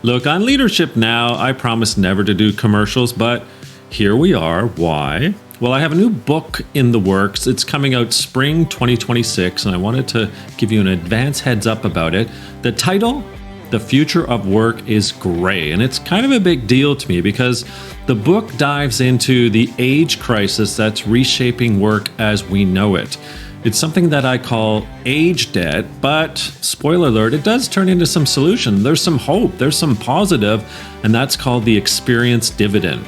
Look, on Leadership Now, I promised never to do commercials, but here we are. Why? Well, I have a new book in the works. It's coming out spring 2026, and I wanted to give you an advance heads up about it. The title, The Future of Work is Gray, and it's kind of a big deal to me because the book dives into the age crisis that's reshaping work as we know it. It's something that I call age debt, but spoiler alert, it does turn into some solution. There's some hope, there's some positive, and that's called the experience dividend.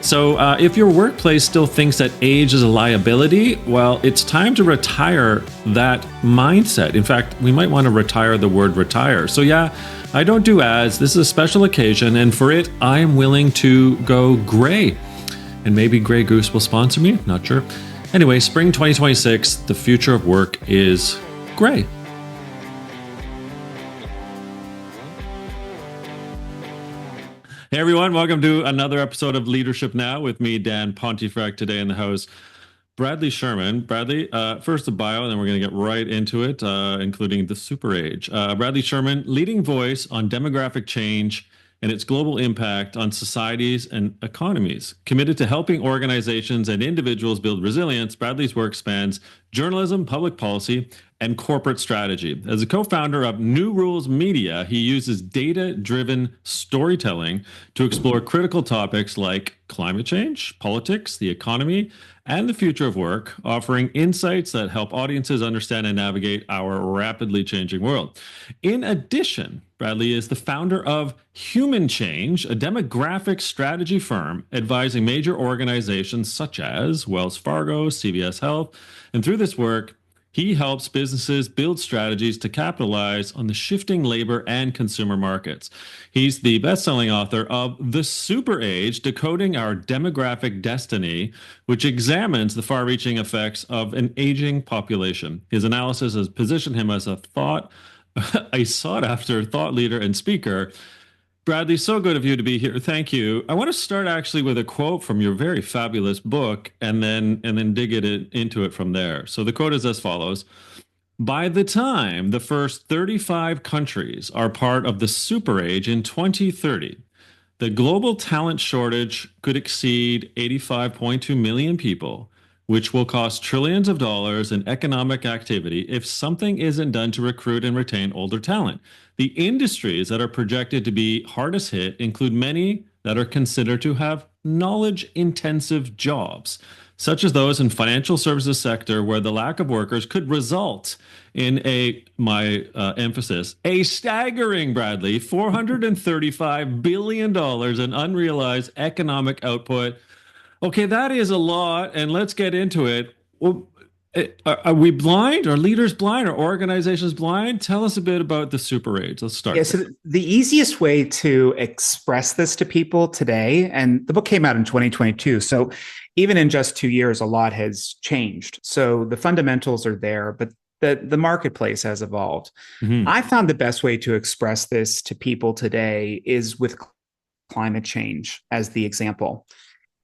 So if your workplace still thinks that age is a liability, well, it's time to retire that mindset. In fact, we might want to retire the word retire. So yeah, I don't do ads. This is a special occasion, and for it, I am willing to go gray. And maybe Grey Goose will sponsor me, not sure. Anyway, spring 2026, the future of work is gray. Hey everyone, welcome to another episode of Leadership Now with me, Dan Pontefract, today in the house. Bradley Schurman. Bradley, first the bio, and then we're going to get right into it, including the super age. Bradley Schurman, leading voice on demographic change and its global impact on societies and economies. Committed to helping organizations and individuals build resilience, Bradley's work spans journalism, public policy, and corporate strategy. As a co-founder of New Rules Media, he uses data-driven storytelling to explore critical topics like climate change, politics, the economy, and the future of work, offering insights that help audiences understand and navigate our rapidly changing world. In addition, Bradley is the founder of Human Change, a demographic strategy firm advising major organizations such as Wells Fargo, CVS Health, and through this work, he helps businesses build strategies to capitalize on the shifting labor and consumer markets. He's the best-selling author of The Super Age, Decoding Our Demographic Destiny, which examines the far-reaching effects of an aging population. His analysis has positioned him as a sought-after thought leader and speaker. Bradley, so good of you to be here. Thank you. I want to start actually with a quote from your very fabulous book and then dig into it from there. So the quote is as follows. By the time the first 35 countries are part of the super age in 2030, the global talent shortage could exceed 85.2 million people, which will cost trillions of dollars in economic activity if something isn't done to recruit and retain older talent. The industries that are projected to be hardest hit include many that are considered to have knowledge-intensive jobs, such as those in financial services sector where the lack of workers could result in a staggering, Bradley, $435 billion in unrealized economic output. Okay, that is a lot, and let's get into it. Well, are we blind? Are leaders blind? Are organizations blind? Tell us a bit about the super age. Let's start. Yeah, so the easiest way to express this to people today, and the book came out in 2022, so even in just 2 years, a lot has changed. So the fundamentals are there, but the marketplace has evolved. Mm-hmm. I found the best way to express this to people today is with climate change as the example.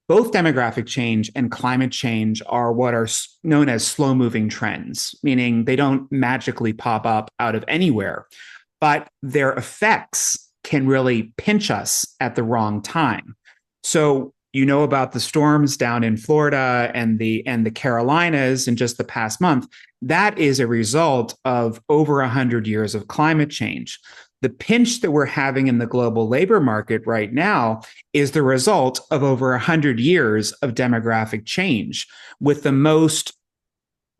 Both demographic change and climate change are what are known as slow-moving trends, meaning they don't magically pop up out of anywhere, but their effects can really pinch us at the wrong time. So you know about the storms down in Florida and the Carolinas in just the past month. That is a result of over 100 years of climate change. The pinch that we're having in the global labor market right now is the result of over 100 years of demographic change, with the most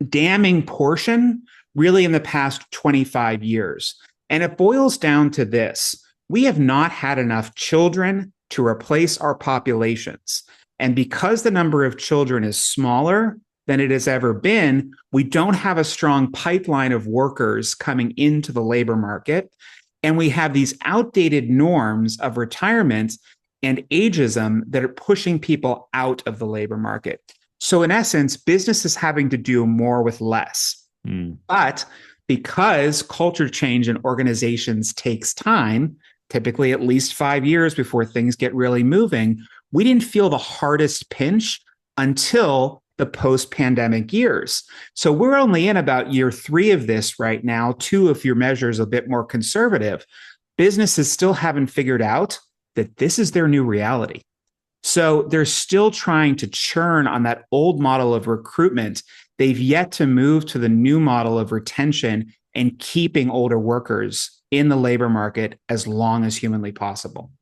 damning portion really in the past 25 years. And it boils down to this. We have not had enough children to replace our populations. And because the number of children is smaller than it has ever been, we don't have a strong pipeline of workers coming into the labor market. And we have these outdated norms of retirement and ageism that are pushing people out of the labor market. So in essence, business is having to do more with less. But because culture change in organizations takes time, typically at least 5 years before things get really moving, we didn't feel the hardest pinch until the post-pandemic years. So we're only in about year 3 of this right now, 2 if your measure is a bit more conservative. businesses still haven't figured out that this is their new reality. So they're still trying to churn on that old model of recruitment. They've yet to move to the new model of retention and keeping older workers in the labor market as long as humanly possible.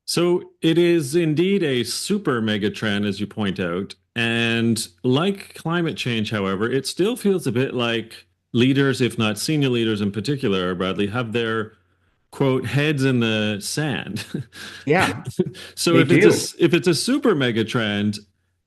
So it is indeed a super mega trend, as you point out. And like climate change, however, it still feels a bit like leaders, if not senior leaders in particular, Bradley, have their quote heads in the sand. Yeah, So they do. if it's a super mega trend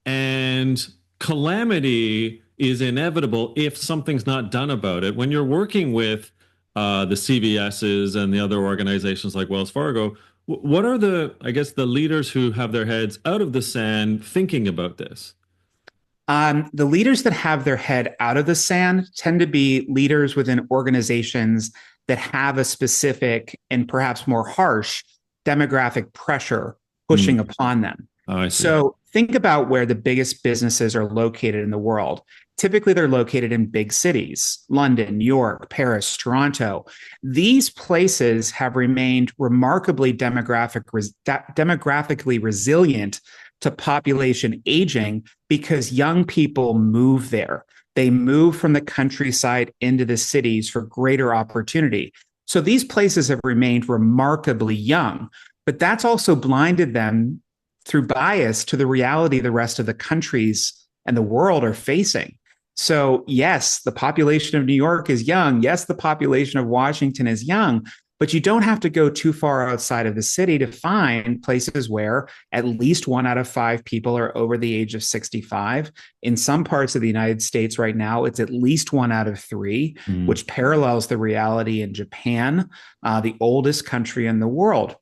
and calamity is inevitable if something's not done about it, when you're working with the CVSs and the other organizations like Wells Fargo, what are I guess, the leaders who have their heads out of the sand thinking about this? The leaders that have their head out of the sand tend to be leaders within organizations that have a specific and perhaps more harsh demographic pressure pushing Hmm. upon them. Oh, I see. So think about where the biggest businesses are located in the world. Typically, they're located in big cities: London, New York, Paris, Toronto. These places have remained remarkably demographically resilient to population aging because young people move there. They move from the countryside into the cities for greater opportunity. So these places have remained remarkably young, but that's also blinded them through bias to the reality the rest of the countries and the world are facing. So, yes, the population of New York is young. Yes, the population of Washington is young, but you don't have to go too far outside of the city to find places where at least 1 out of 5 people are over the age of 65. In some parts of the United States right now, it's at least 1 out of 3, Hmm. which parallels the reality in Japan, the oldest country in the world.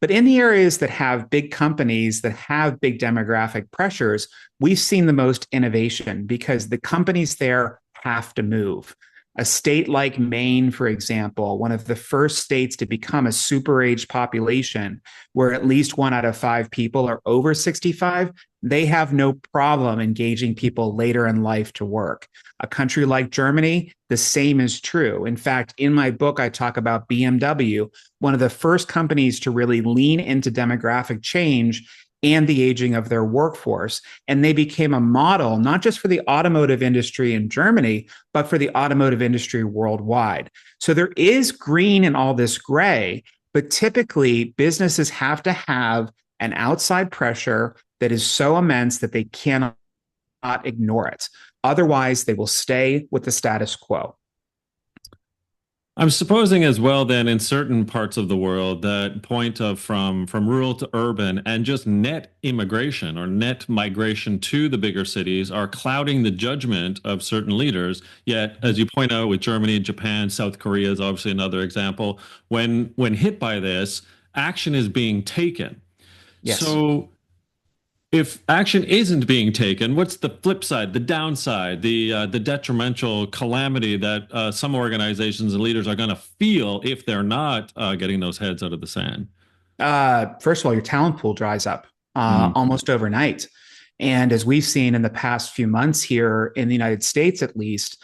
But in the areas that have big companies that have big demographic pressures, we've seen the most innovation because the companies there have to move. A state like Maine, for example, one of the first states to become a super age population where at least 1 out of 5 people are over 65, they have no problem engaging people later in life to work. A country like Germany, the same is true. In fact, in my book, I talk about BMW, one of the first companies to really lean into demographic change and the aging of their workforce. And they became a model, not just for the automotive industry in Germany, but for the automotive industry worldwide. So there is green in all this gray, but typically businesses have to have an outside pressure that is so immense that they cannot ignore it. Otherwise, they will stay with the status quo. I'm supposing as well then in certain parts of the world that point of from rural to urban and just net immigration or net migration to the bigger cities are clouding the judgment of certain leaders. Yet, as you point out with Germany, Japan, South Korea is obviously another example. When hit by this, action is being taken. Yes. So if action isn't being taken, what's the flip side, the downside, the detrimental calamity that some organizations and leaders are going to feel if they're not getting those heads out of the sand? First of all, your talent pool dries up Mm, almost overnight. And as we've seen in the past few months here in the United States, at least,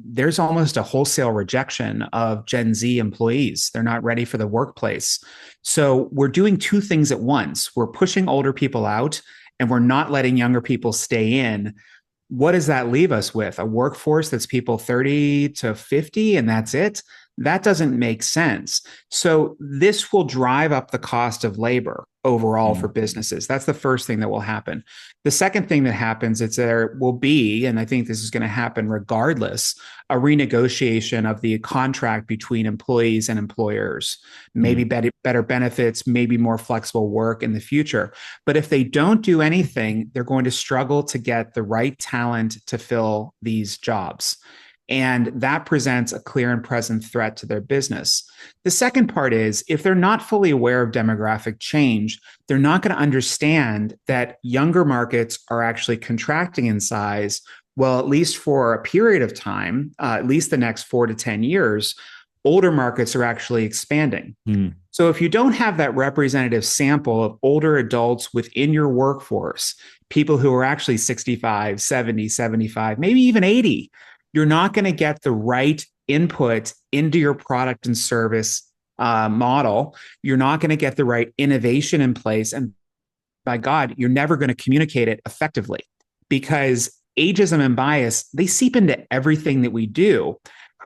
there's almost a wholesale rejection of Gen Z employees. They're not ready for the workplace. So we're doing two things at once. We're pushing older people out and we're not letting younger people stay in. What does that leave us with? A workforce that's people 30 to 50 and that's it? That doesn't make sense. So this will drive up the cost of labor overall for mm, businesses. That's the first thing that will happen. The second thing that happens is there will be, and I think this is going to happen regardless, a renegotiation of the contract between employees and employers, maybe mm. better benefits, maybe more flexible work in the future. But if they don't do anything, they're going to struggle to get the right talent to fill these jobs. And that presents a clear and present threat to their business. The second part is if they're not fully aware of demographic change, they're not going to understand that younger markets are actually contracting in size. Well, at least for a period of time, at least the next 4 to 10 years, older markets are actually expanding. Mm. So if you don't have that representative sample of older adults within your workforce, people who are actually 65, 70, 75, maybe even 80, you're not going to get the right input into your product and service model, you're not going to get the right innovation in place. And by God, you're never going to communicate it effectively, because ageism and bias, they seep into everything that we do.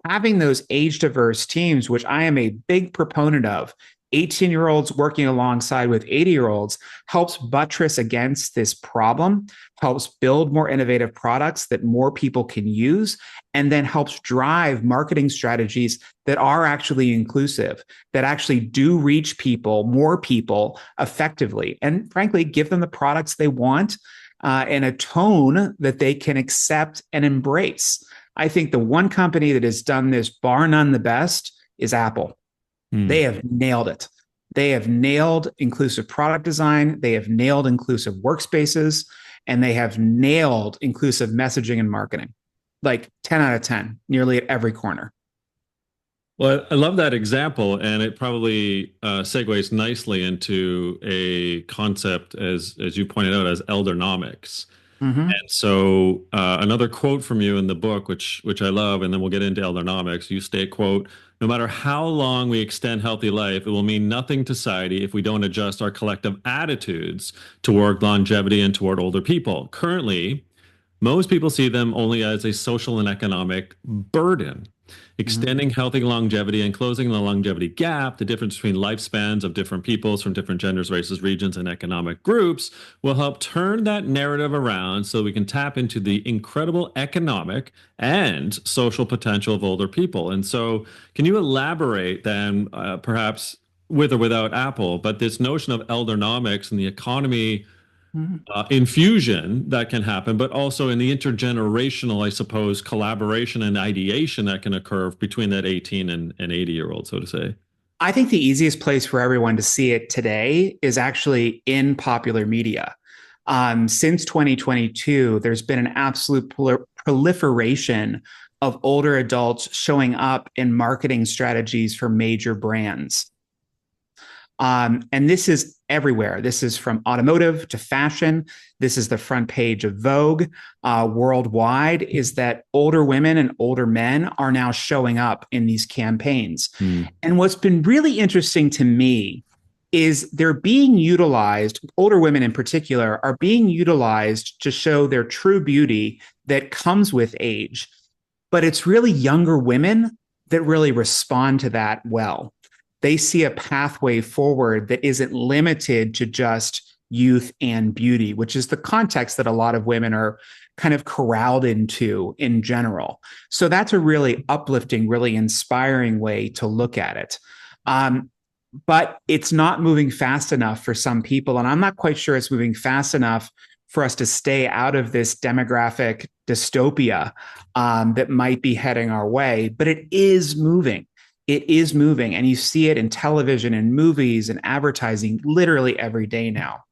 Having those age diverse teams, which I am a big proponent of, 18-year-olds working alongside with 80-year-olds, helps buttress against this problem, helps build more innovative products that more people can use, and then helps drive marketing strategies that are actually inclusive, that actually do reach people, more people effectively, and frankly, give them the products they want in a tone that they can accept and embrace. I think the one company that has done this, bar none, the best is Apple. They have nailed it. They have nailed inclusive product design. They have nailed inclusive workspaces, and they have nailed inclusive messaging and marketing. Like 10 out of 10, nearly at every corner. Well, I love that example, and it probably segues nicely into a concept, as you pointed out, as eldernomics. Mm-hmm. And so another quote from you in the book, which I love, and then we'll get into eldernomics. You state, quote, "No matter how long we extend healthy life, it will mean nothing to society if we don't adjust our collective attitudes toward longevity and toward older people. Currently, most people see them only as a social and economic burden. Extending healthy longevity and closing the longevity gap, the difference between lifespans of different peoples from different genders, races, regions, and economic groups, will help turn that narrative around so we can tap into the incredible economic and social potential of older people." And so, can you elaborate then, perhaps with or without Apple, but this notion of eldernomics and the economy infusion that can happen, but also in the intergenerational, I suppose, collaboration and ideation that can occur between that 18 and 80-year-old, so to say? I think the easiest place for everyone to see it today is actually in popular media. Since 2022, there's been an absolute proliferation of older adults showing up in marketing strategies for major brands. And this is everywhere. This is from automotive to fashion. This is the front page of Vogue worldwide, is that older women and older men are now showing up in these campaigns. And what's been really interesting to me is they're being utilized, older women in particular, are being utilized to show their true beauty that comes with age. But it's really younger women that really respond to that well. They see a pathway forward that isn't limited to just youth and beauty, which is the context that a lot of women are kind of corralled into in general. So that's a really uplifting, really inspiring way to look at it. But it's not moving fast enough for some people. And I'm not quite sure it's moving fast enough for us to stay out of this demographic dystopia that might be heading our way. But it is moving. It is moving, and you see it in television and movies and advertising literally every day now.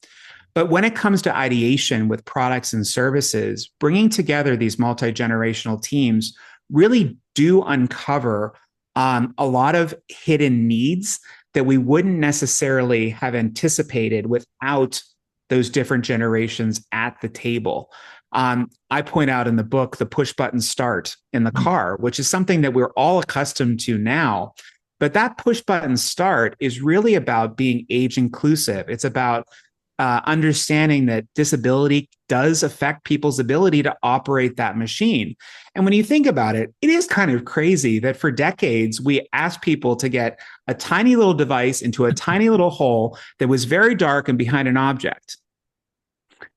But when it comes to ideation with products and services, bringing together these multi-generational teams really do uncover a lot of hidden needs that we wouldn't necessarily have anticipated without those different generations at the table. I point out in the book the push button start in the car, which is something that we're all accustomed to now. But that push button start is really about being age inclusive. It's about understanding that disability does affect people's ability to operate that machine. And when you think about it, it is kind of crazy that for decades, we asked people to get a tiny little device into a tiny little hole that was very dark and behind an object.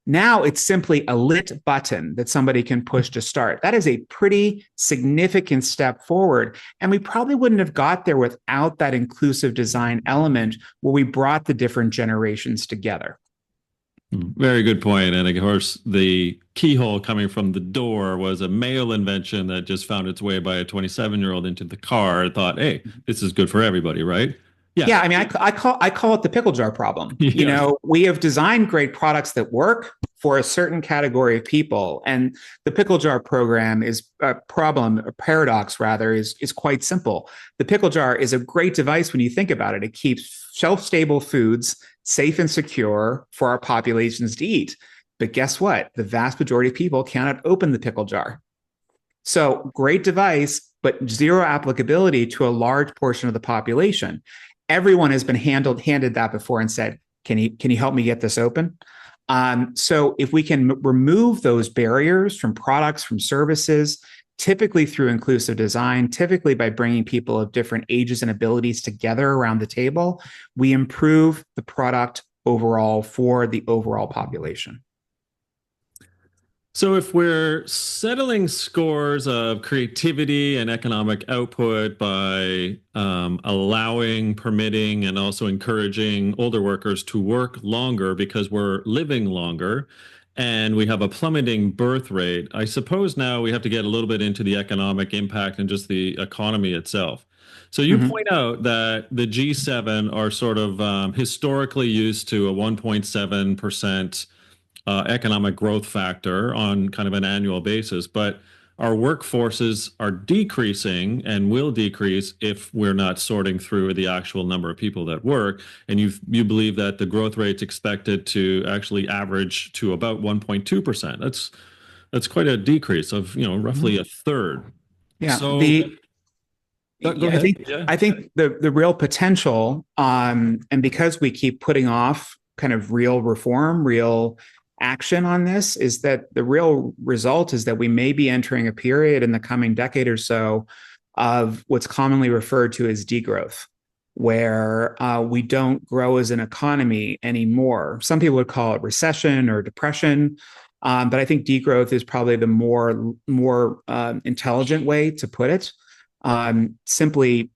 Now it's simply a lit button that somebody can push to start. That is a pretty significant step forward. And we probably wouldn't have got there without that inclusive design element where we brought the different generations together. Very good point. And of course, the keyhole coming from the door was a male invention that just found its way by a 27-year-old into the car and thought, hey, this is good for everybody, right? Yeah, I mean, I call it the pickle jar problem. Yeah. You know, we have designed great products that work for a certain category of people, and the pickle jar program is a problem, a paradox rather, is quite simple. The pickle jar is a great device when you think about it. It keeps shelf-stable foods safe and secure for our populations to eat. But guess what? The vast majority of people cannot open the pickle jar. So great device, but zero applicability to a large portion of the population. everyone has been handed that before and said, can you help me get this open? So if we can remove those barriers from products, from services, typically through inclusive design, typically by bringing people of different ages and abilities together around the table, we improve the product overall for the overall population. So, if we're settling scores of creativity and economic output by allowing, permitting, and also encouraging older workers to work longer because we're living longer, and we have a plummeting birth rate, I suppose now we have to get a little bit into the economic impact and just the economy itself. So, you Mm-hmm. point out that the G7 are sort of historically used to a 1.7% economic growth factor on kind of an annual basis, but our workforces are decreasing and will decrease if we're not sorting through the actual number of people that work. And you believe that the growth rate's expected to actually average to about 1.2%. That's quite a decrease of, roughly a third. Yeah, So go I ahead. think Yeah. the real potential, and because we keep putting off kind of real reform, real action on this, is that the real result is that we may be entering a period in the coming decade or so of what's commonly referred to as degrowth, where we don't grow as an economy anymore. Some people would call it recession or depression, but I think degrowth is probably the more intelligent way to put it. Simply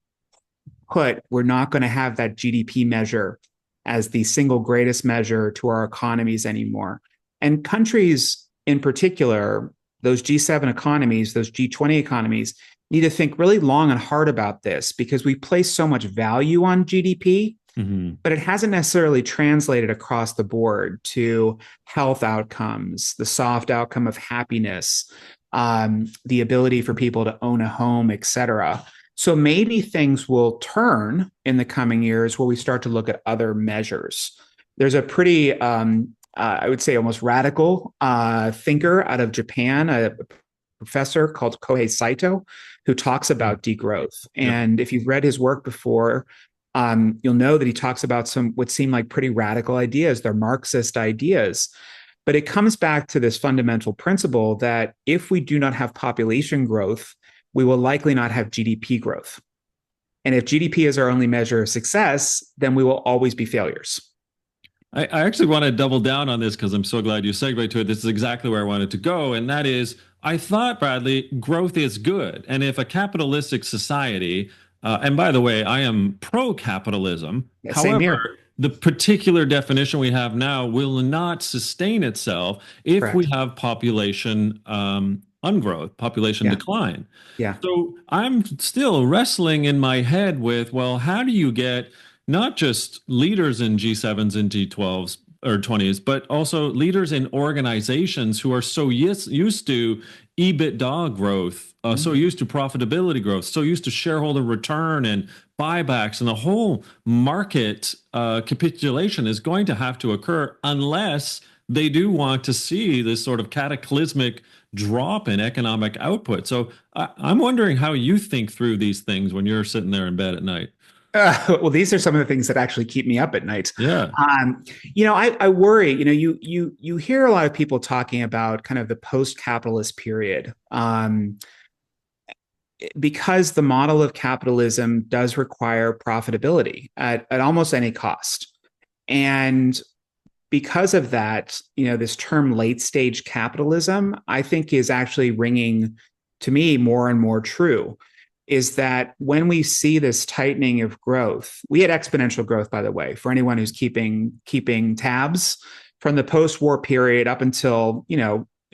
put, we're not going to have that GDP measure as the single greatest measure to our economies anymore. And countries in particular, those G7 economies, those G20 economies, need to think really long and hard about this because we place so much value on GDP, but it hasn't necessarily translated across the board to health outcomes, the soft outcome of happiness, the ability for people to own a home, et cetera. So maybe things will turn in the coming years where we start to look at other measures. There's a pretty, I would say, almost radical thinker out of Japan, a professor called Kohei Saito, who talks about degrowth. And if you've read his work before, you'll know that he talks about some what seem like pretty radical ideas. They're Marxist ideas. But it comes back to this fundamental principle that if we do not have population growth, we will likely not have GDP growth. And if GDP is our only measure of success, then we will always be failures. I actually want to double down on this because I'm so glad you segued to it. This is exactly where I wanted to go. And that is, I thought, Bradley, growth is good. And if a capitalistic society, and by the way, I am pro-capitalism. Yeah, same However, here. the particular definition we have now will not sustain itself if we Correct. have population ungrowth, population Yeah. decline. Yeah. So I'm still wrestling in my head with, well, how do you get not just leaders in G7s and G12s or 20s, but also leaders in organizations who are so used to EBITDA growth, so used to profitability growth, so used to shareholder return and buybacks, and the whole market capitulation is going to have to occur unless they do want to see this sort of cataclysmic drop in economic output. So I'm wondering how you think through these things when you're sitting there in bed at night. Well, these are some of the things that actually keep me up at night. Yeah. I worry. You hear a lot of people talking about kind of the post-capitalist period, because the model of capitalism does require profitability at almost any cost, and because of that, this term late-stage capitalism, I think, is actually ringing to me more and more true. Is that when we see this tightening of growth, we had exponential growth, by the way, for anyone who's keeping tabs from the post-war period up until,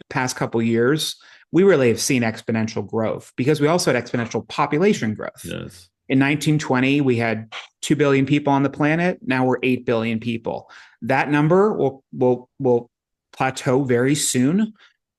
past couple years, we really have seen exponential growth because we also had exponential population growth. Yes. In 1920, we had 2 billion people on the planet. Now we're 8 billion people. That number will plateau very soon,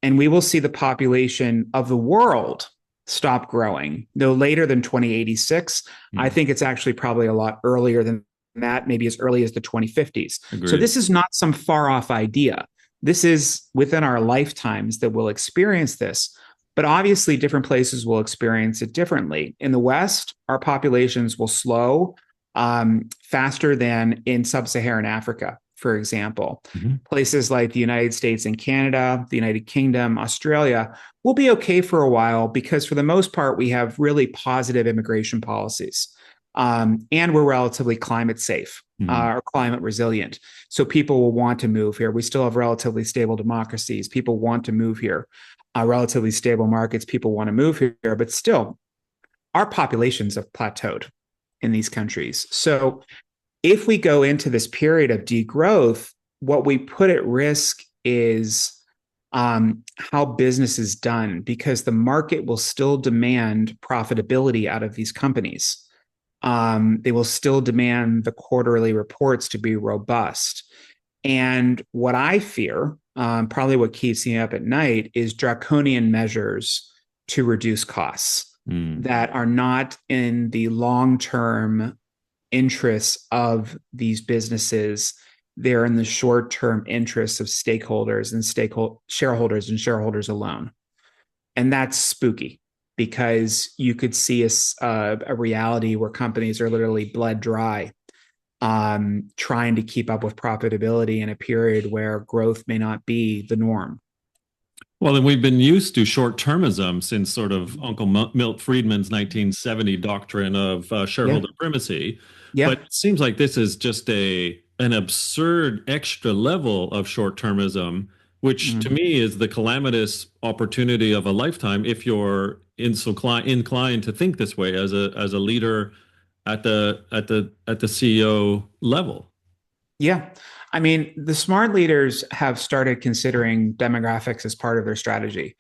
and we will see the population of the world stop growing no later than 2086. I think it's actually probably a lot earlier than that, maybe as early as the 2050s. Agreed. So this is not some far off idea. This is within our lifetimes that we'll experience this. But obviously, different places will experience it differently. In the West, our populations will slow faster than in sub-Saharan Africa, for example. Mm-hmm. Places like the United States and Canada, the United Kingdom, Australia will be okay for a while because for the most part, we have really positive immigration policies. And we're relatively climate safe or climate resilient. So people will want to move here. We still have relatively stable democracies. People want to move here. Relatively stable markets, people want to move here, but still, our populations have plateaued in these countries. So if we go into this period of degrowth, what we put at risk is how business is done, because the market will still demand profitability out of these companies. They will still demand the quarterly reports to be robust. And what I fear, probably what keeps me up at night, is draconian measures to reduce costs that are not in the long-term interests of these businesses. They're in the short-term interests of stakeholders and shareholders and shareholders alone. And that's spooky because you could see a reality where companies are literally bled dry, trying to keep up with profitability in a period where growth may not be the norm. Well, then we've been used to short-termism since sort of Uncle Milt Friedman's 1970 doctrine of shareholder primacy. Yeah. But it seems like this is just an absurd extra level of short-termism, which to me is the calamitous opportunity of a lifetime if you're inclined to think this way as a leader at the CEO level. Yeah. I mean, the smart leaders have started considering demographics as part of their strategy.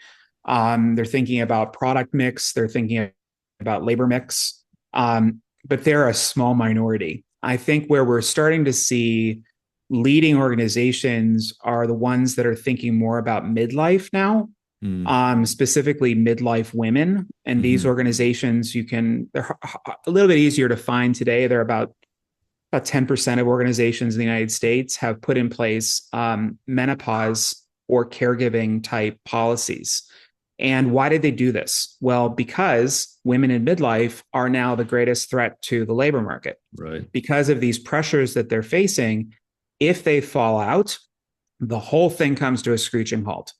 They're thinking about product mix, they're thinking about labor mix, but they're a small minority. I think where we're starting to see leading organizations are the ones that are thinking more about midlife now, specifically midlife women. And these organizations, they're a little bit easier to find today. They're about 10% of organizations in the United States have put in place menopause or caregiving type policies. And why did they do this? Well, because women in midlife are now the greatest threat to the labor market. Right. Because of these pressures that they're facing, if they fall out, the whole thing comes to a screeching halt.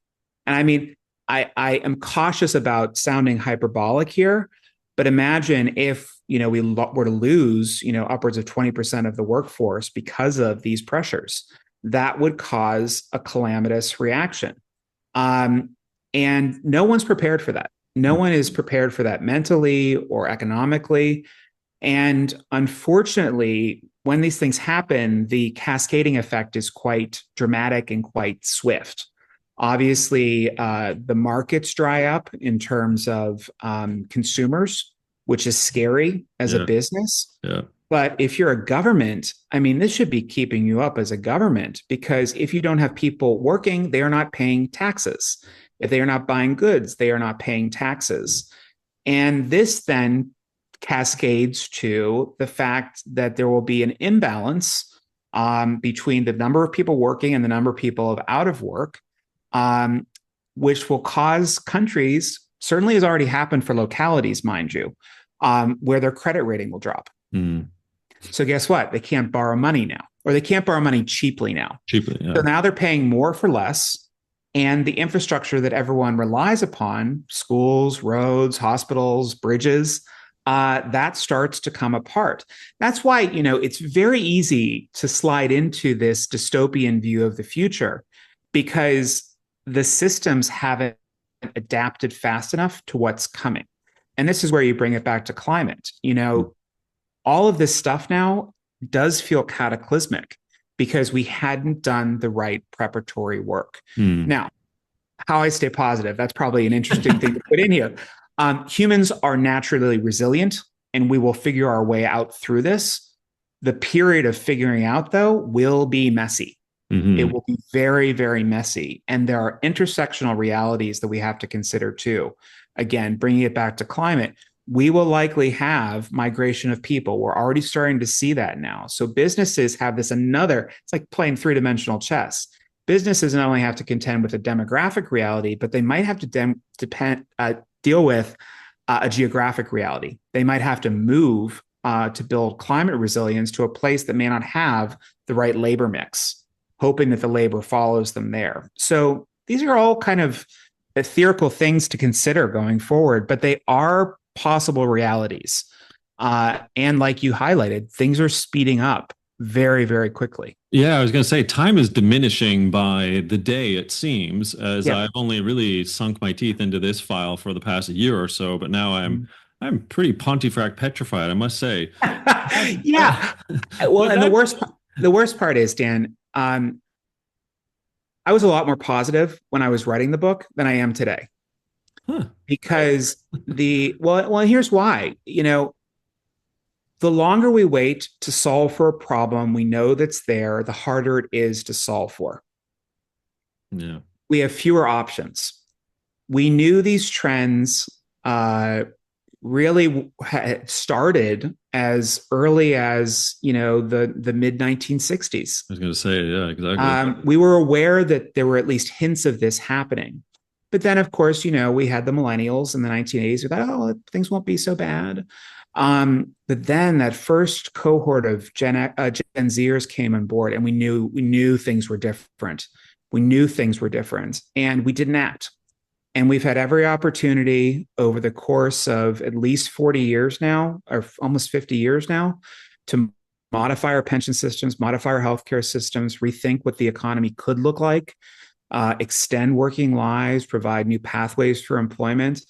And I mean, I am cautious about sounding hyperbolic here, but imagine if we were to lose upwards of 20% of the workforce because of these pressures. That would cause a calamitous reaction. And no one's prepared for that. No one is prepared for that mentally or economically. And unfortunately, when these things happen, the cascading effect is quite dramatic and quite swift. Obviously, the markets dry up in terms of consumers, which is scary as a business. Yeah. But if you're a government, I mean, this should be keeping you up as a government, because if you don't have people working, they are not paying taxes. If they are not buying goods, they are not paying taxes. And this then cascades to the fact that there will be an imbalance between the number of people working and the number of people out of work, which will cause countries, certainly has already happened for localities, mind you, where their credit rating will drop. So guess what? They can't borrow money now, or they can't borrow money cheaply now. So now they're paying more for less. And the infrastructure that everyone relies upon, schools, roads, hospitals, bridges, that starts to come apart. That's why, it's very easy to slide into this dystopian view of the future, because the systems haven't adapted fast enough to what's coming. And this is where you bring it back to climate. All of this stuff now does feel cataclysmic because we hadn't done the right preparatory work. Now, how I stay positive, that's probably an interesting thing to put in here. Humans are naturally resilient, and we will figure our way out through this. The period of figuring out, though, will be messy. It will be very, very messy. And there are intersectional realities that we have to consider too. Again, bringing it back to climate, we will likely have migration of people. We're already starting to see that now. So businesses have it's like playing three-dimensional chess. Businesses not only have to contend with a demographic reality, but they might have to deal with a geographic reality. They might have to move to build climate resilience to a place that may not have the right labor mix, hoping that the labor follows them there. So these are all kind of theoretical things to consider going forward, but they are possible realities. And like you highlighted, things are speeding up very, very quickly. Yeah, I was going to say time is diminishing by the day, it seems, as Yeah. I've only really sunk my teeth into this file for the past year or so, but now I'm pretty Pontefract petrified, I must say. Yeah. Well, But and that, the worst part is, Dan, I was a lot more positive when I was writing the book than I am today. huh, Because here's why. The longer we wait to solve for a problem we know that's there, the harder it is to solve for. yeah, We have fewer options. We knew these trends really had started as early as the mid 1960s. I was going to say, yeah, exactly. We were aware that there were at least hints of this happening. But then, of course, we had the millennials in the 1980s who thought, oh, things won't be so bad. But then that first cohort of Gen Zers came on board, and we knew things were different. We knew things were different, and we didn't act. And we've had every opportunity over the course of at least 40 years now, or almost 50 years now, to modify our pension systems, modify our healthcare systems, rethink what the economy could look like, extend working lives, provide new pathways for employment.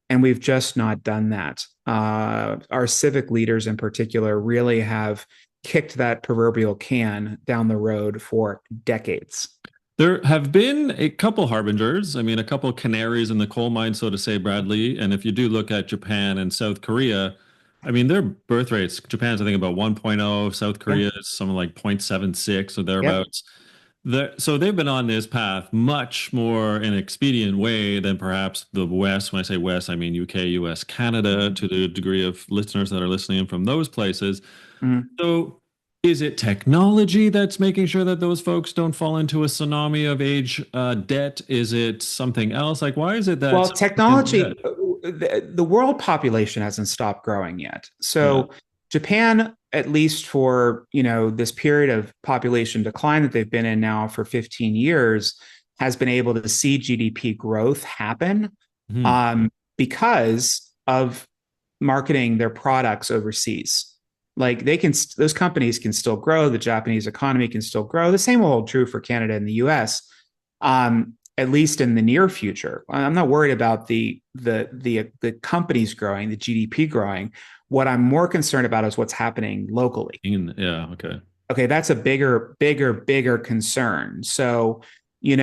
And we've just not done that. Our civic leaders in particular really have kicked that proverbial can down the road for decades. There have been a couple harbingers. I mean, a couple canaries in the coal mine, so to say, Bradley. And if you do look at Japan and South Korea, I mean, their birth rates, Japan's, I think, about 1.0, South Yeah. Korea is something like 0.76 or Yep. thereabouts. So they've been on this path much more in an expedient way than perhaps the West. When I say West, I mean UK, US, Canada, to the degree of listeners that are listening in from those places. Mhm. So is it technology that's making sure that those folks don't fall into a tsunami of age debt? Is it something else? Like, why is it that Well, some of them in debt? technology, the world population hasn't stopped growing yet. Yeah. So Japan, at least for this period of population decline that they've been in now for 15 years, has been able to see GDP growth happen Hmm. um, because of marketing their products overseas. Like those companies can still grow. The Japanese economy can still grow. The same will hold true for Canada and the U.S. At least in the near future. I'm not worried about the companies growing, the GDP growing. What I'm more concerned about is what's happening locally. Yeah. Okay. Okay, that's a bigger concern. So, you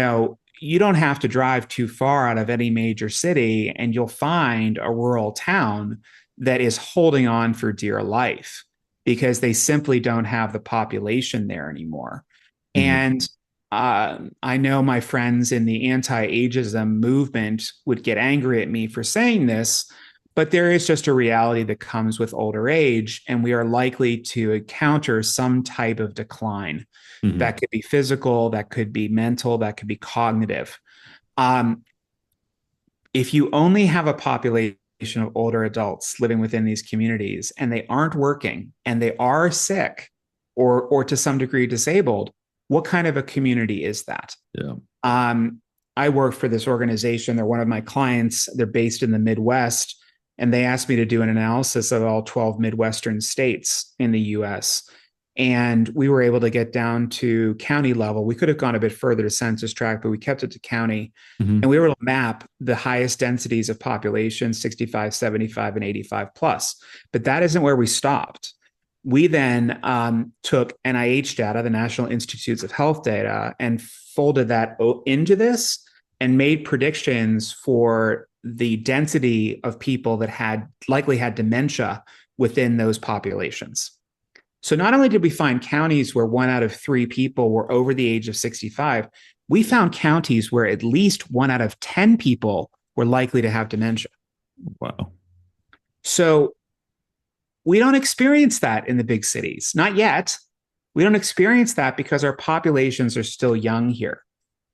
don't have to drive too far out of any major city, and you'll find a rural town that is holding on for dear life because they simply don't have the population there anymore. Hmm. And I know my friends in the anti-ageism movement would get angry at me for saying this, but there is just a reality that comes with older age, and we are likely to encounter some type of decline. Hmm. That could be physical, that could be mental, that could be cognitive. Um, if you only have a population of older adults living within these communities and they aren't working and they are sick or to some degree disabled, what kind of a community is that? Yeah. Um, I work for this organization. They're one of my clients. They're based in the Midwest, and they asked me to do an analysis of all 12 Midwestern states in the US. And we were able to get down to county level. We could have gone a bit further to census tract, but we kept it to county. Hmm. And we were able to map the highest densities of population, 65, 75, and 85 plus. But that isn't where we stopped. We then took NIH data, the National Institutes of Health data, and folded that into this and made predictions for the density of people that had likely had dementia within those populations. So not only did we find counties where 1 out of 3 people were over the age of 65, we found counties where at least 1 out of 10 people were likely to have dementia. Wow. So we don't experience that in the big cities, not yet. We don't experience that because our populations are still young here.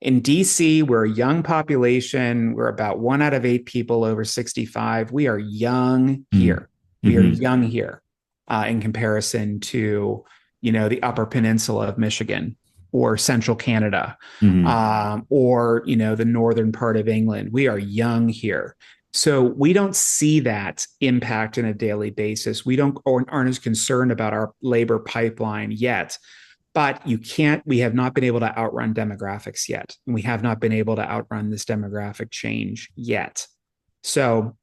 In DC, we're a young population. We're about 1 out of 8 people over 65. We are young here. We are Hmm. young here. in comparison to, the Upper Peninsula of Michigan or Central Canada, Hmm. or, the northern part of England. We are young here. So we don't see that impact on a daily basis. We don't or aren't as concerned about our labor pipeline yet. But we have not been able to outrun demographics yet. We have not been able to outrun this demographic change yet. So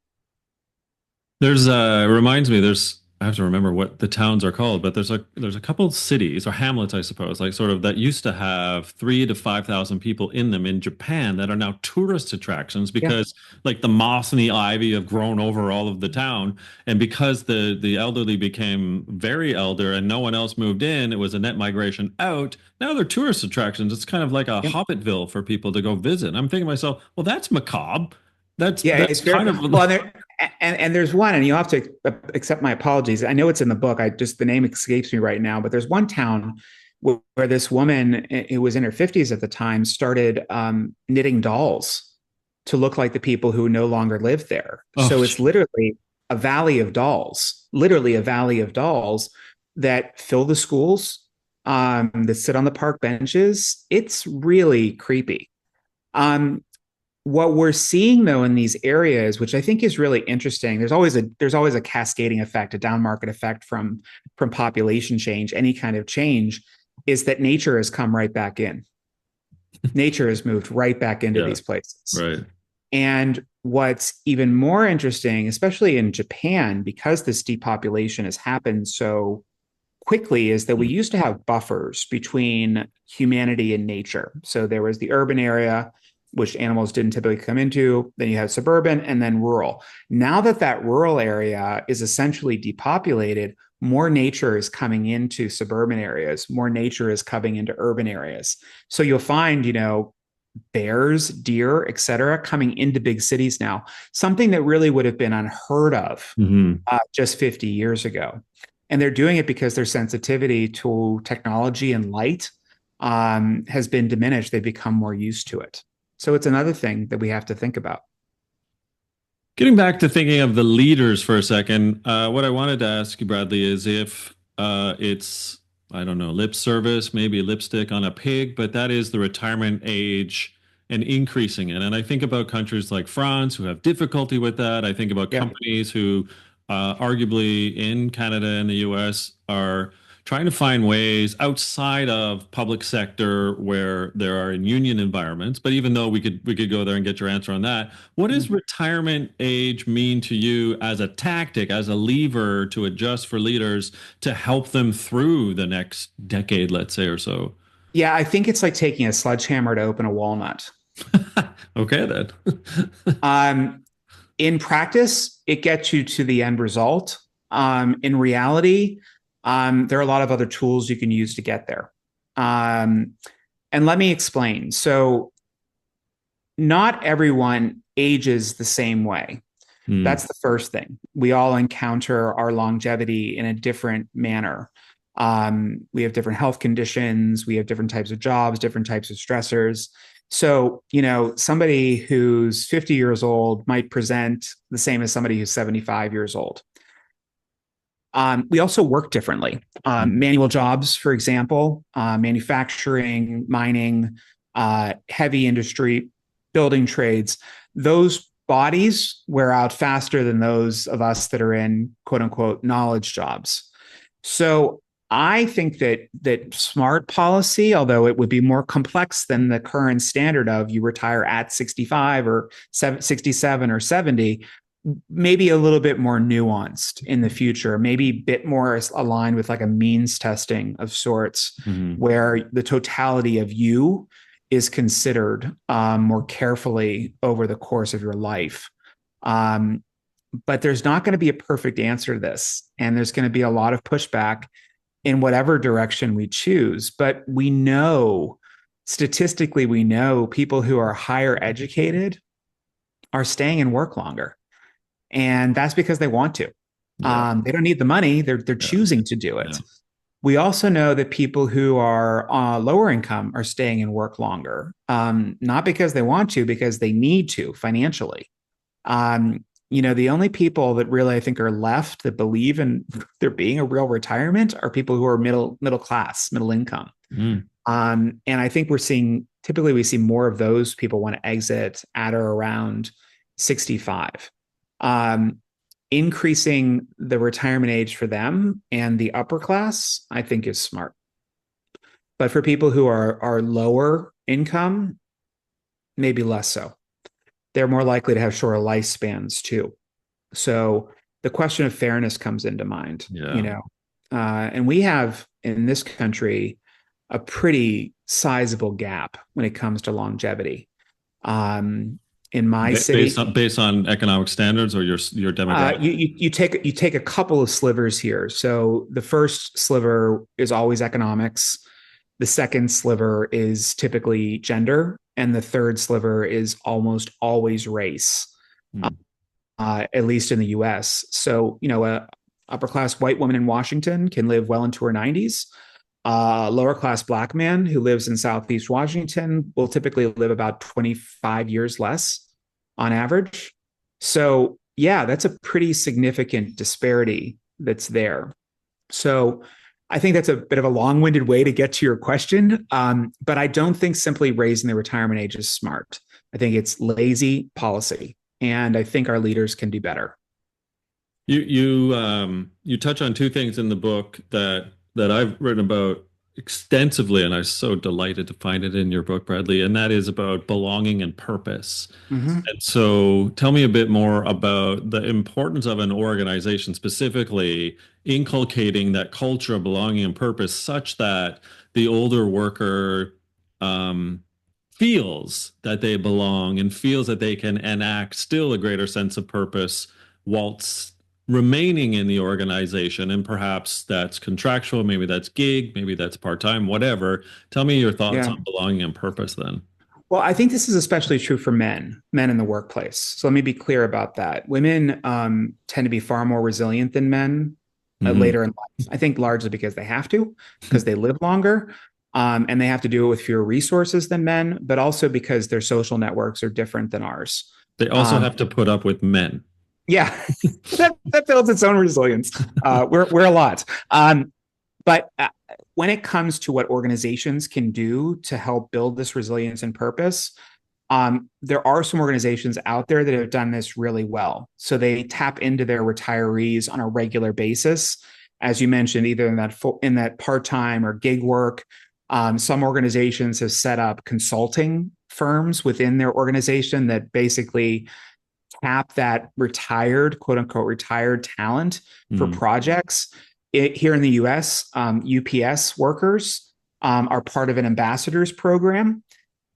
There's it reminds me, I have to remember what the towns are called, but there's a couple cities or hamlets, I suppose, like sort of that used to have 3 to 5,000 people in them in Japan that are now tourist attractions yeah, because like the moss and the ivy have grown over all of the town. And because the elderly became very elder and no one else moved in, it was a net migration out. Now they're tourist attractions. It's kind of like a yeah, Hobbitville for people to go visit. I'm thinking to myself, well, that's macabre. yeah. That's It's very kind of well. And there's one, and you have to accept my apologies. I know it's in the book. The name escapes me right now, but there's one town where this woman who was in her 50s at the time started knitting dolls to look like the people who no longer live there. oh, So it's literally a valley of dolls that fill the schools, that sit on the park benches. It's really creepy. Um, what we're seeing though in these areas, which I think is really interesting, there's always a cascading effect, a down market effect from population change, any kind of change, is that nature has come right back in. Nature has moved right back into yeah, these places. right. And what's even more interesting, especially in Japan, because this depopulation has happened so quickly, is that we used to have buffers between humanity and nature. So there was the urban area, which animals didn't typically come into. Then you have suburban and then rural. Now that rural area is essentially depopulated, more nature is coming into suburban areas, more nature is coming into urban areas. So you'll find, bears, deer, et cetera, coming into big cities now, something that really would have been unheard of Hmm. just 50 years ago. And they're doing it because their sensitivity to technology and light has been diminished. They've become more used to it. So it's another thing that we have to think about. Getting back to thinking of the leaders for a second, what I wanted to ask you, Bradley, is if it's, I don't know, lip service, maybe lipstick on a pig, but that is the retirement age and increasing it. And I think about countries like France who have difficulty with that. I think about Yeah. companies who, arguably in Canada and the US, are trying to find ways outside of public sector where there are in union environments. But even though we could go there and get your answer on that, what does retirement age mean to you as a tactic, as a lever to adjust for leaders to help them through the next decade, let's say, or so? Yeah, I think it's like taking a sledgehammer to open a walnut. Okay, then. Um, in practice, it gets you to the end result. In reality, there are a lot of other tools you can use to get there. And let me explain. So, not everyone ages the same way. Hmm. That's the first thing. We all encounter our longevity in a different manner. We have different health conditions, we have different types of jobs, different types of stressors. So, somebody who's 50 years old might present the same as somebody who's 75 years old. We also work differently. Manual jobs, for example, manufacturing, mining, heavy industry, building trades, those bodies wear out faster than those of us that are in quote unquote knowledge jobs. So I think that smart policy, although it would be more complex than the current standard of you retire at 65 or 67 or 70, maybe a little bit more nuanced in the future, maybe a bit more aligned with like a means testing of sorts, Hmm. where the totality of you is considered more carefully over the course of your life. Um, but there's not going to be a perfect answer to this. And there's going to be a lot of pushback in whatever direction we choose. But statistically, we know people who are higher educated are staying in work longer. And that's because they want to. Yeah, They don't need the money, they're yeah, choosing to do yeah. it. We also know that people who are lower income are staying in work longer, not because they want to, because they need to financially. Um, the only people that really I think are left that believe in there being a real retirement are people who are middle class, middle income. Mm. And I think typically we see more of those people want to exit at or around 65. Um, Increasing the retirement age for them and the upper class, I think is smart. But for people who are lower income, maybe less so. They're more likely to have shorter lifespans too. So the question of fairness comes into mind, Yeah. and we have in this country a pretty sizable gap when it comes to longevity. Um, in my Based city, on economic standards or your demographic. you take a couple of slivers here. So the first sliver is always economics. The second sliver is typically gender, and the third sliver is almost always race. Mm. At least in the US. So, a upper class white woman in Washington can live well into her 90s. A lower class black man who lives in Southeast Washington will typically live about 25 years less on average. So, yeah, that's a pretty significant disparity that's there. So, I think that's a bit of a long winded way to get to your question. But I don't think simply raising the retirement age is smart. I think it's lazy policy. And I think our leaders can do better. You touch on two things in the book that I've written about extensively, and I'm so delighted to find it in your book, Bradley, and that is about belonging and purpose. Mm-hmm. And so tell me a bit more about the importance of an organization, specifically inculcating that culture of belonging and purpose such that the older worker um, feels that they belong and feels that they can enact still a greater sense of purpose whilst remaining in the organization. And perhaps that's contractual, maybe that's gig, maybe that's part-time, whatever. Tell me your thoughts Yeah. on belonging and purpose then. Well, I think this is especially true for men in the workplace. So let me be clear about that. Women tend to be far more resilient than men Hmm. later in life. I think largely because they have to, because they live longer, and they have to do it with fewer resources than men, but also because their social networks are different than ours. They also Um, have to put up with men. yeah, that builds its own resilience. We're a lot. But when it comes to what organizations can do to help build this resilience and purpose, there are some organizations out there that have done this really well. So they tap into their retirees on a regular basis, as you mentioned, either in that part-time or gig work. Some organizations have set up consulting firms within their organization that basically tap that retired, quote unquote, retired talent for Mm. projects. Here in the US, UPS workers are part of an ambassadors program,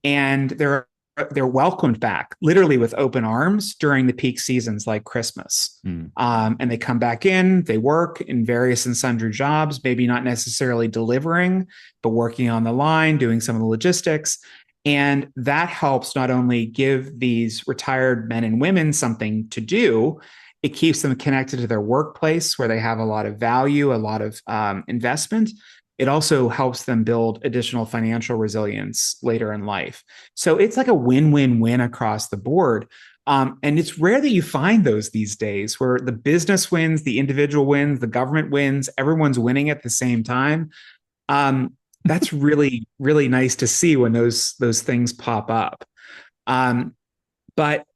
and they're welcomed back literally with open arms during the peak seasons like Christmas. Mm. And they come back in, they work in various and sundry jobs, maybe not necessarily delivering, but working on the line, doing some of the logistics. And that helps not only give these retired men and women something to do, it keeps them connected to their workplace where they have a lot of value, a lot of investment. It also helps them build additional financial resilience later in life. So it's like a win-win-win across the board. And it's rare that you find those these days where the business wins, the individual wins, the government wins, everyone's winning at the same time. That's really, really nice to see when those things pop up. But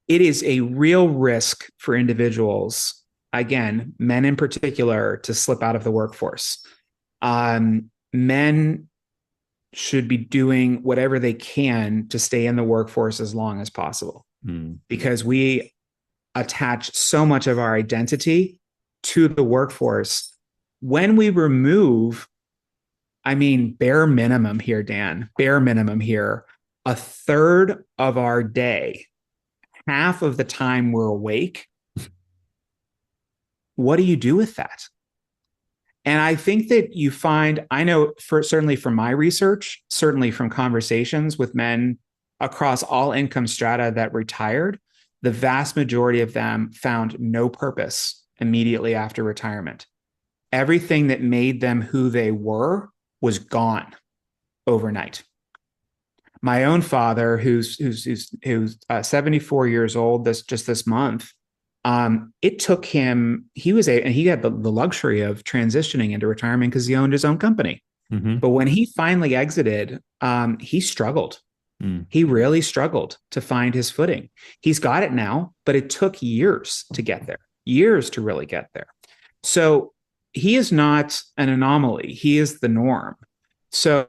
it is a real risk for individuals, again, men in particular, to slip out of the workforce. Men should be doing whatever they can to stay in the workforce as long as possible, because we attach so much of our identity to the workforce. When we remove, I mean, bare minimum here, Dan, bare minimum here, a third of our day, half of the time we're awake, what do you do with that? And I think that you find, I know certainly from my research, certainly from conversations with men across all income strata that retired, the vast majority of them found no purpose immediately after retirement. Everything that made them who they were was gone overnight. My own father, who's 74 years old this month, it took him. And he had the luxury of transitioning into retirement because he owned his own company. Mm-hmm. But when he finally exited, he struggled. Mm. He really struggled to find his footing. He's got it now, but it took years to get there, years to really get there. So he is not an anomaly. He is the norm. So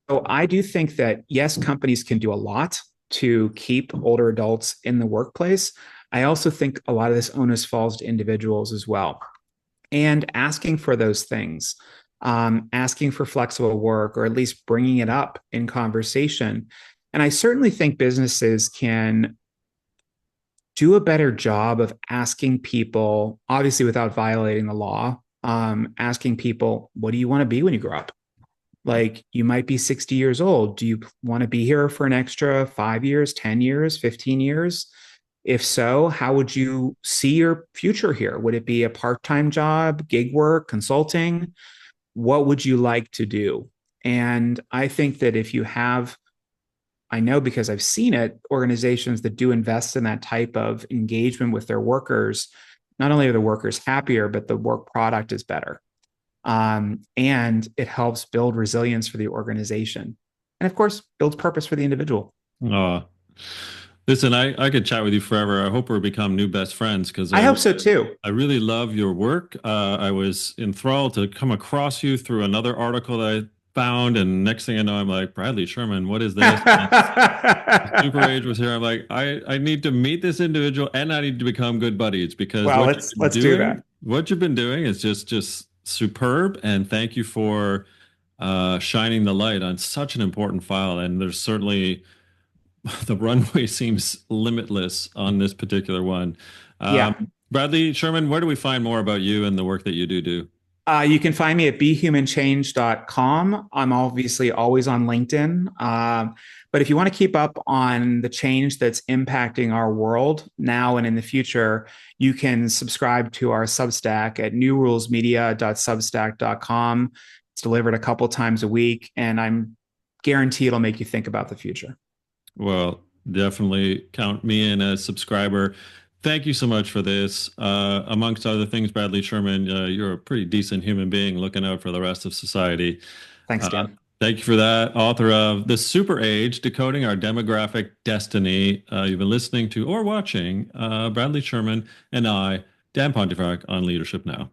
I do think that, yes, companies can do a lot to keep older adults in the workplace. I also think a lot of this onus falls to individuals as well. And asking for those things, asking for flexible work, or at least bringing it up in conversation. And I certainly think businesses can do a better job of asking people, obviously without violating the law, asking people, what do you want to be when you grow up? Like, you might be 60 years old. Do you want to be here for an extra 5 years, 10 years, 15 years? If so, how would you see your future here? Would it be a part-time job, gig work, consulting? What would you like to do? And I think that if you have, I know because I've seen it, organizations that do invest in that type of engagement with their workers, not only are the workers happier, but the work product is better. And it helps build resilience for the organization. And of course, builds purpose for the individual. Oh, listen, I could chat with you forever. I hope we become new best friends because I hope so too. I really love your work. I was enthralled to come across you through another article that I found, and next thing I know, I'm like, Bradley Schurman, what is this? Super Age was here. I'm like, I need to meet this individual and I need to become good buddies because Well, let's do that. what you've been doing is just superb. And thank you for shining the light on such an important file. And there's certainly the runway seems limitless on this particular one. Yeah. Bradley Schurman, where do we find more about you and the work that you do? You can find me at behumanchange.com. I'm obviously always on LinkedIn. But if you want to keep up on the change that's impacting our world now and in the future, you can subscribe to our Substack at newrulesmedia.substack.com. It's delivered a couple times a week, and I'm guarantee it'll make you think about the future. Well, definitely count me in as a subscriber. Thank you so much for this. Amongst other things, Bradley Schurman, you're a pretty decent human being looking out for the rest of society. Thanks, Dan. Thank you for that. Author of The Super Age, Decoding Our Demographic Destiny. You've been listening to or watching Bradley Schurman and I, Dan Pontefract, on Leadership Now.